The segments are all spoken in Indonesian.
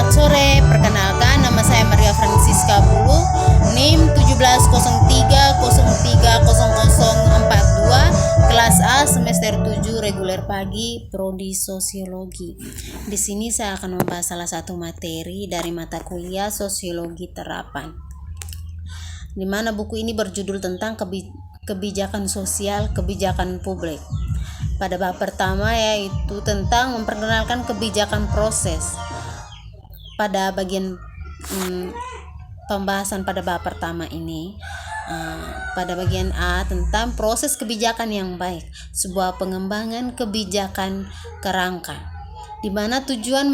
Selamat sore, perkenalkan nama saya Maria Francisca Bulu, NIM 1703030042, kelas A semester 7 reguler pagi, prodi sosiologi. Di sini saya akan membahas salah satu materi dari mata kuliah sosiologi terapan, di mana buku ini berjudul tentang kebijakan sosial, kebijakan publik. Pada bab pertama yaitu tentang memperkenalkan kebijakan proses. Pada bagian pembahasan pada bab pertama ini, pada bagian A tentang proses kebijakan yang baik, sebuah pengembangan kebijakan kerangka, di mana tujuan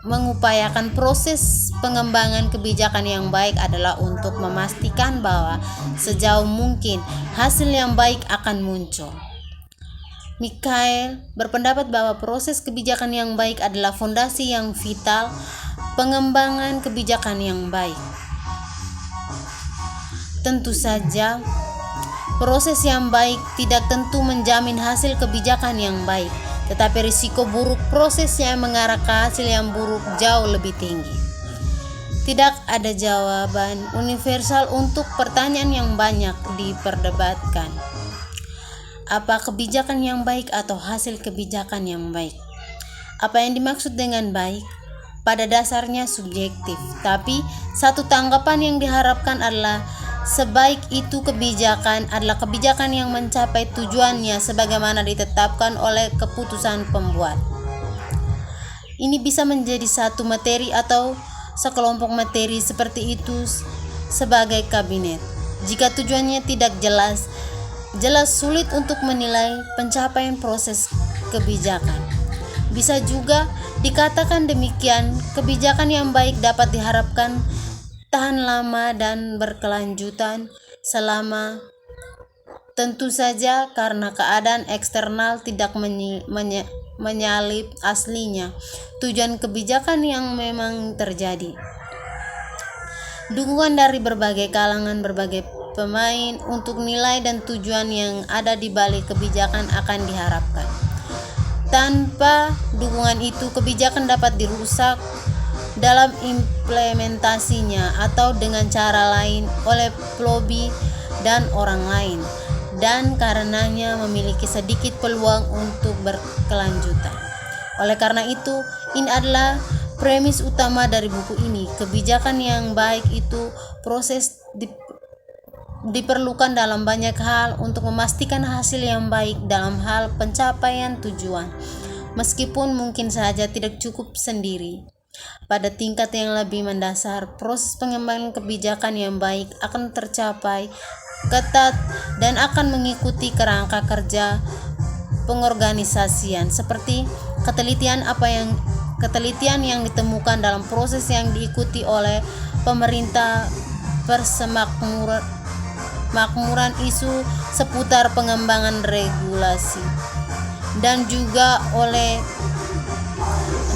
mengupayakan proses pengembangan kebijakan yang baik adalah untuk memastikan bahwa sejauh mungkin hasil yang baik akan muncul. Mikhail berpendapat bahwa proses kebijakan yang baik adalah fondasi yang vital pengembangan kebijakan yang baik. Tentu saja, proses yang baik tidak tentu menjamin hasil kebijakan yang baik, tetapi risiko buruk proses yang mengarah ke hasil yang buruk jauh lebih tinggi. Tidak ada jawaban universal untuk pertanyaan yang banyak diperdebatkan. Apa kebijakan yang baik atau hasil kebijakan yang baik? Apa yang dimaksud dengan baik? Pada dasarnya subjektif, tapi satu tanggapan yang diharapkan adalah sebaik itu kebijakan adalah kebijakan yang mencapai tujuannya sebagaimana ditetapkan oleh keputusan pembuat. Ini bisa menjadi satu materi atau sekelompok materi seperti itu sebagai kabinet. Jika tujuannya tidak jelas sulit untuk menilai pencapaian proses kebijakan. Bisa juga dikatakan demikian, kebijakan yang baik dapat diharapkan tahan lama dan berkelanjutan selama, tentu saja karena keadaan eksternal tidak menyalip aslinya tujuan kebijakan yang memang terjadi. Dukungan dari berbagai kalangan, berbagai pemain untuk nilai dan tujuan yang ada di balik kebijakan akan diharapkan. Tanpa dukungan itu, kebijakan dapat dirusak dalam implementasinya atau dengan cara lain oleh lobby dan orang lain, dan karenanya memiliki sedikit peluang untuk berkelanjutan. Oleh karena itu, ini adalah premis utama dari buku ini. Kebijakan yang baik itu proses diperlukan dalam banyak hal untuk memastikan hasil yang baik dalam hal pencapaian tujuan, meskipun mungkin saja tidak cukup sendiri. Pada tingkat yang lebih mendasar, proses pengembangan kebijakan yang baik akan tercapai ketat dan akan mengikuti kerangka kerja pengorganisasian seperti ketelitian yang ditemukan dalam proses yang diikuti oleh pemerintah, makmuran isu seputar pengembangan regulasi, dan juga oleh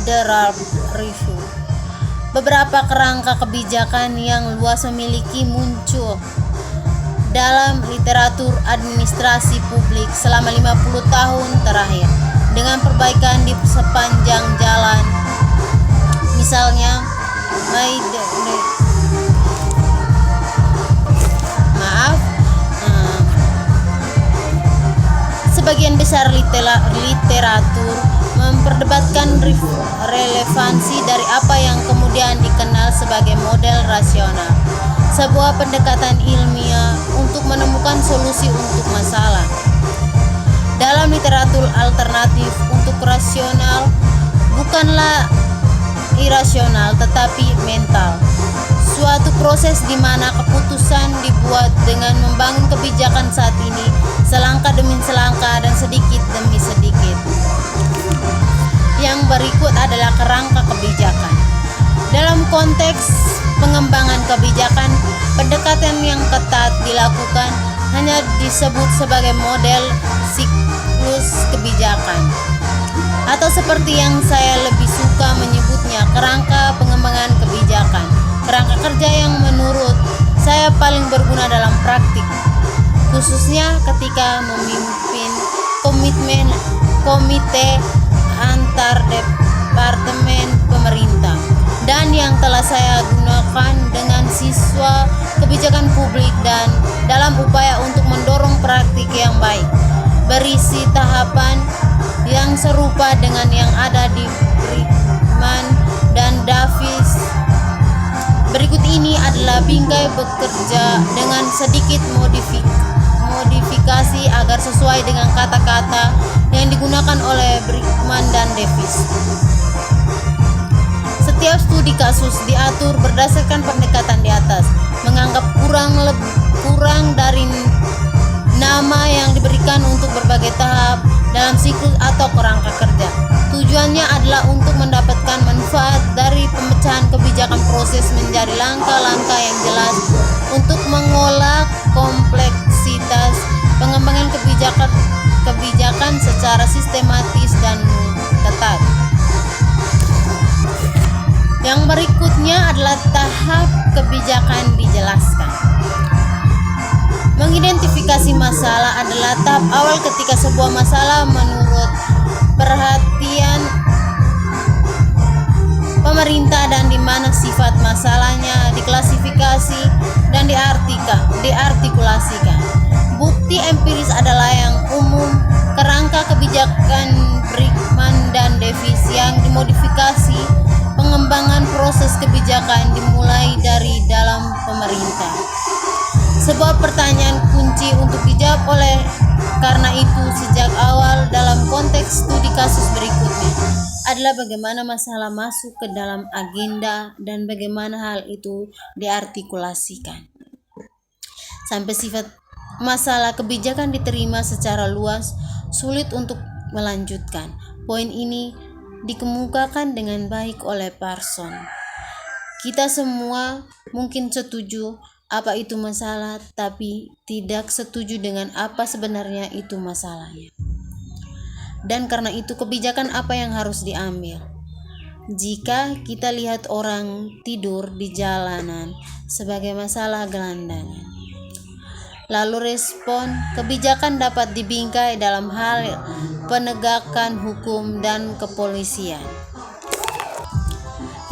The Ralph Review. Beberapa kerangka kebijakan yang luas memiliki muncul dalam literatur administrasi publik selama 50 tahun terakhir dengan perbaikan di sepanjang jalan. Misalnya, sebagian besar literatur memperdebatkan relevansi dari apa yang kemudian dikenal sebagai model rasional, sebuah pendekatan ilmiah untuk menemukan solusi untuk masalah. Dalam literatur alternatif, untuk rasional bukanlah irasional tetapi mental, suatu proses di mana keputusan dibuat dengan membangun kebijakan saat ini selangkah demi selangkah dan sedikit demi sedikit. Yang berikut adalah kerangka kebijakan. Dalam konteks pengembangan kebijakan, pendekatan yang ketat dilakukan hanya disebut sebagai model siklus kebijakan, atau seperti yang saya lebih suka menyebutnya, kerangka pengembangan kebijakan, kerangka kerja yang menurut saya paling berguna dalam praktik, khususnya ketika memimpin komite antar departemen pemerintah telah saya gunakan dengan siswa kebijakan publik dan dalam upaya untuk mendorong praktik yang baik, berisi tahapan yang serupa dengan yang ada di Brickman dan Davis. Berikut ini adalah bingkai bekerja dengan sedikit modifikasi agar sesuai dengan kata-kata yang digunakan oleh Brickman dan Davis. Setiap studi kasus diatur berdasarkan pendekatan di atas, menganggap kurang dari nama yang diberikan untuk berbagai tahap dalam siklus atau kerangka kerja. Tujuannya adalah untuk mendapatkan manfaat dari pemecahan kebijakan proses menjadi langkah-langkah yang jelas untuk mengolah kompleksitas pengembangan kebijakan secara sistematis dan ketat. Yang berikutnya adalah tahap kebijakan dijelaskan. Mengidentifikasi masalah adalah tahap awal ketika sebuah masalah menurut perhatian pemerintah dan di mana sifat masalahnya diklasifikasi dan diartikulasikan. Bukti empiris adalah yang umum kerangka kebijakan Brickman dan Davis yang dimodifikasi. Pengembangan proses kebijakan dimulai dari dalam pemerintah. Sebuah pertanyaan kunci untuk dijawab oleh karena itu sejak awal dalam konteks studi kasus berikutnya adalah bagaimana masalah masuk ke dalam agenda dan bagaimana hal itu diartikulasikan. Sampai sifat masalah kebijakan diterima secara luas, sulit untuk melanjutkan. Poin ini dikemukakan dengan baik oleh Parson. Kita semua mungkin setuju apa itu masalah, tapi tidak setuju dengan apa sebenarnya itu masalahnya. Dan karena itu kebijakan apa yang harus diambil. Jika kita lihat orang tidur di jalanan sebagai masalah gelandangan, lalu respon kebijakan dapat dibingkai dalam hal penegakan hukum dan kepolisian.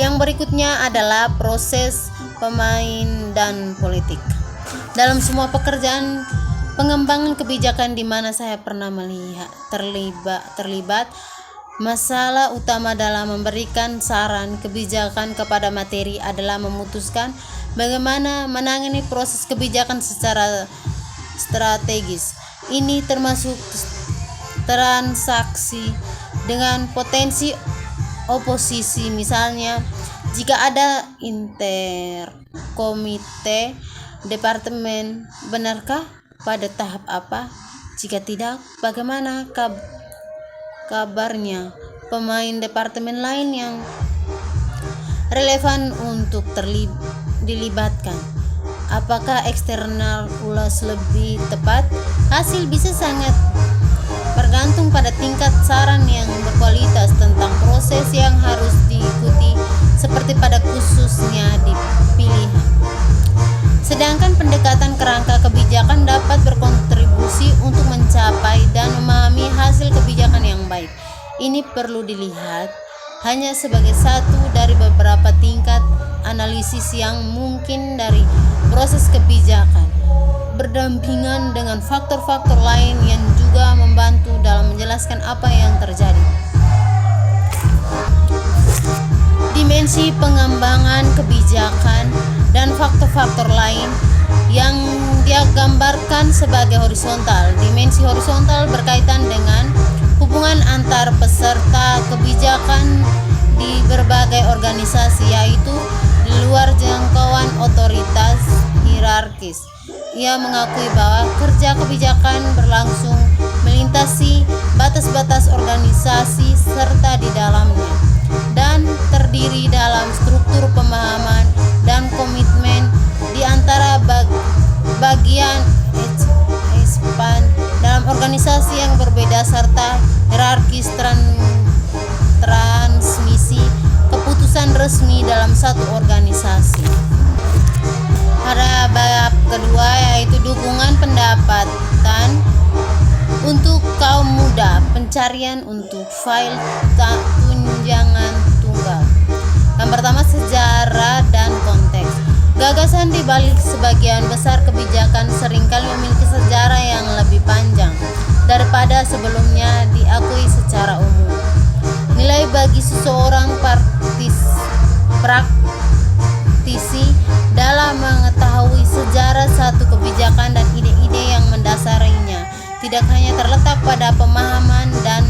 Yang berikutnya adalah proses pemain dan politik. Dalam semua pekerjaan pengembangan kebijakan di mana saya pernah melihat terlibat, masalah utama dalam memberikan saran kebijakan kepada materi adalah memutuskan bagaimana menangani proses kebijakan secara strategis. Ini termasuk transaksi dengan potensi oposisi, misalnya jika ada interkomite departemen, benarkah pada tahap apa? Jika tidak, bagaimana kabarnya pemain departemen lain yang relevan untuk dilibatkan? Apakah eksternal ulas lebih tepat? Hasil bisa sangat bergantung pada tingkat saran yang berkualitas tentang proses yang harus diikuti, seperti pada khususnya di pilihan. Sedangkan pendekatan kerangka kebijakan dapat berkontribusi untuk mencapai dan memahami hasil kebijakan yang baik. Ini perlu dilihat hanya sebagai satu dari beberapa tingkat analisis yang mungkin dari proses kebijakan, berdampingan dengan faktor-faktor lain yang juga membantu dalam menjelaskan apa yang terjadi. Dimensi pengembangan kebijakan dan faktor-faktor lain yang dia gambarkan sebagai horizontal. Dimensi horizontal berkaitan dengan hubungan antar peserta kebijakan di berbagai organisasi, yaitu di luar jangkauan otoritas hierarkis. Ia mengakui bahwa kerja kebijakan berlangsung melintasi batas-batas organisasi serta di dalamnya, dan terdiri dalam struktur pemahaman dan komitmen di antara bagian ekspan dalam organisasi yang berbeda serta hierarkis transmisi keputusan resmi dalam satu organisasi. Pada bab kedua, yaitu dukungan pendapatan untuk kaum muda, pencarian untuk file tunjangan tunggal. Yang pertama, sejarah balik sebagian besar kebijakan seringkali memiliki sejarah yang lebih panjang daripada sebelumnya diakui secara umum. Nilai bagi seseorang praktisi dalam mengetahui sejarah satu kebijakan dan ide-ide yang mendasarinya tidak hanya terletak pada pemahaman dan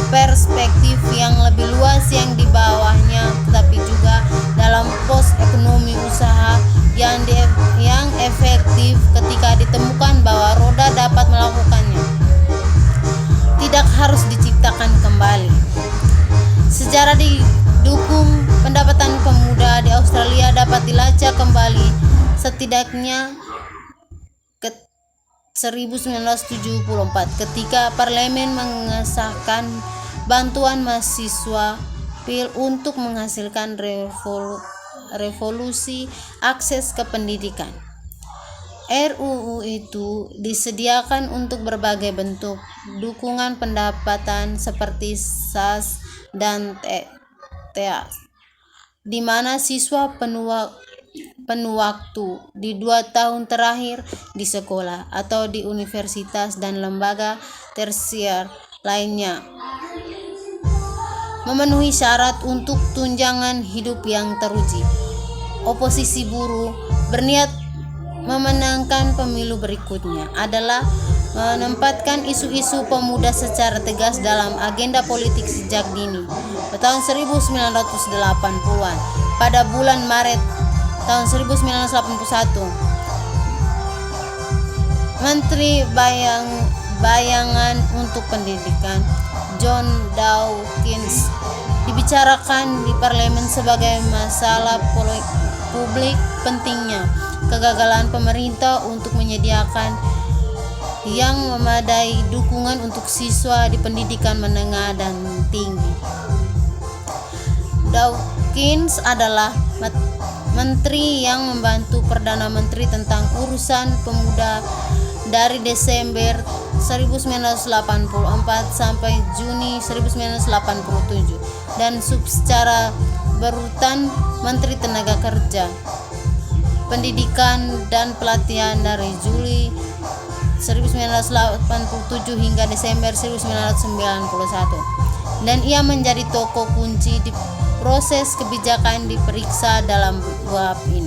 perspektif yang lebih luas yang di bawahnya, tetapi juga dalam pos ekonomi usaha yang efektif ketika ditemukan bahwa roda dapat melakukannya. Tidak harus diciptakan kembali. Sejarah didukung pendapatan pemuda di Australia dapat dilacak kembali setidaknya ke 1974 ketika parlemen mengesahkan bantuan mahasiswa PIL untuk menghasilkan revolusi akses ke pendidikan. RUU itu disediakan untuk berbagai bentuk dukungan pendapatan seperti SAS dan TEAS, di mana siswa penuh waktu di 2 tahun terakhir di sekolah atau di universitas dan lembaga tersier lainnya memenuhi syarat untuk tunjangan hidup yang teruji. Oposisi buruh berniat memenangkan pemilu berikutnya adalah menempatkan isu-isu pemuda secara tegas dalam agenda politik sejak dini. Pada tahun 1980-an, pada bulan Maret tahun 1981, Menteri Bayangan untuk Pendidikan John Dawkins dibicarakan di parlemen sebagai masalah publik pentingnya kegagalan pemerintah untuk menyediakan yang memadai dukungan untuk siswa di pendidikan menengah dan tinggi. Dawkins adalah menteri yang membantu Perdana Menteri tentang urusan pemuda dari Desember 1984 sampai Juni 1987 dan secara berurutan Menteri Tenaga Kerja, Pendidikan dan Pelatihan dari Juli 1987 hingga Desember 1991, dan ia menjadi tokoh kunci di proses kebijakan diperiksa dalam bab ini.